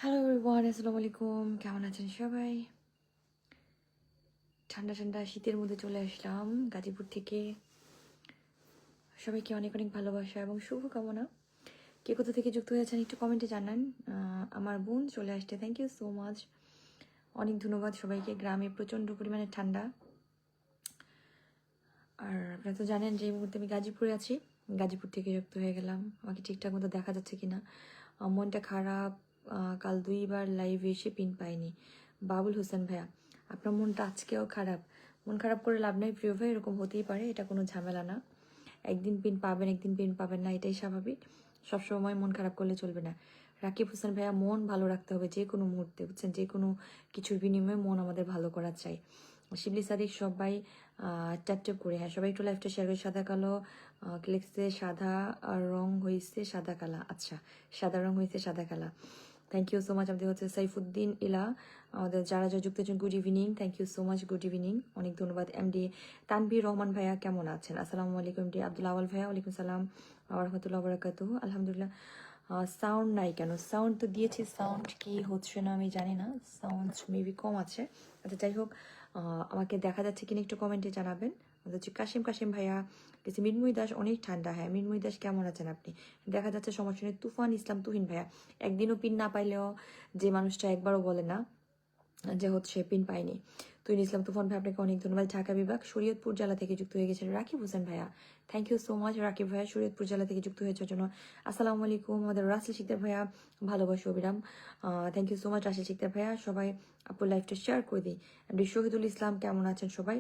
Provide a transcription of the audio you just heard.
Hello everyone, আসসালামু আলাইকুম। কেমন আছেন সবাই? ঠান্ডা ঠান্ডা শীতের মধ্যে চলে আসলাম গাজীপুর থেকে। সবাইকে অনেক অনেক ভালোবাসা এবং শুভকামনা। কে কোথা থেকে যুক্ত হয়েছেন একটু কমেন্টে জানান। আমার বোন চলে আসছে, থ্যাংক ইউ সো মাচ। অনেক ধন্যবাদ সবাইকে। গ্রামে প্রচণ্ড পরিমাণে ঠান্ডা। আর আপনারা তো জানেন যে এই মুহূর্তে আমি গাজীপুরে আছি। গাজীপুর থেকে যুক্ত হয়ে গেলাম। আমাকে ঠিকঠাক মতো দেখা যাচ্ছে কিনা। মনটা খারাপ। কাল 2বার লাইভে এসে পিন পাইনি। বাবুল হোসেন ভাইয়া, আপনার মনটা আজকেও খারাপ। মন খারাপ করে লাভ নাই প্রিয় ভাই, এরকম হতেই পারে, এটা কোনো ঝামেলা না। একদিন পিন পাবেন, একদিন পিন পাবেন না, এটাই স্বাভাবিক। সবসময় মন খারাপ করলে চলবে না। রাকিব হোসেন ভাইয়া, মন ভালো রাখতে হবে যে কোনো মুহূর্তে, বুঝছেন? যে কোনো কিছুর বিনিময়ে মন আমাদের ভালো করা চাই। শিবলি সাদিক সবাই ট্যাপ করে, হ্যাঁ সবাই একটু লাইফটা শেয়ার করে। সাদা কালো লিখছে, সাদা রং হয়েছে সাদা কালা। আচ্ছা, সাদা রং হয়েছে সাদা কালা। Thank you so much. আমাদের হচ্ছে সাইফুদ্দিন ইলা, আমাদের যারা যা যুক্ত হচ্ছেন, good evening. Thank you so much, good evening, অনেক ধন্যবাদ। এমডি তানভীর রহমান ভাইয়া কেমন আছেন? আসসালামু আলাইকুম। এমডি আব্দুল আওয়াল ভাইয়া, ওয়ালাইকুম সালাম রহমতুল্লাহ বারাকাতুহু। আলহামদুলিল্লাহ। সাউন্ড নাই কেন? সাউন্ড তো দিয়েছি, সাউন্ড কি হচ্ছে না আমি জানি না, সাউন্ড মেবি কম আছে। আচ্ছা যাই হোক, আমাকে দেখা যাচ্ছে কিনা একটু কমেন্টে জানাবেন। আমাদের হচ্ছে কাশিম ভাইয়া গেছে। মিনমুই দাস, অনেক ঠান্ডা। হ্যাঁ মিনমুই দাস কেমন আছেন আপনি? দেখা যাচ্ছে সমস্যা নেই। তুফান ইসলাম তুহিন ভাইয়া, একদিনও পিন না পাইলেও, যে মানুষটা একবারও বলে না যে হচ্ছে পিন পাইনি, তুহিন ইসলাম তুফান ভাই, আপনাকে অনেক ধন্যবাদ। ঢাকা বিভাগ শরীয়তপুর জেলা থেকে যুক্ত হয়ে গেছেন রাকিব হোসেন ভাইয়া, thank you so much Rakib ভাইয়া, শরীয়তপুর জেলা থেকে যুক্ত হয়েছে জন্য। আসসালামু আলাইকুম। আমাদের রাসেল শিকদার ভাইয়া, ভালোবাসা অবিরাম, thank you so much Rasel Sikder ভাইয়া। সবাই আপুর লাইফটা শেয়ার করে দিই। শহীদুল ইসলাম কেমন আছেন সবাই?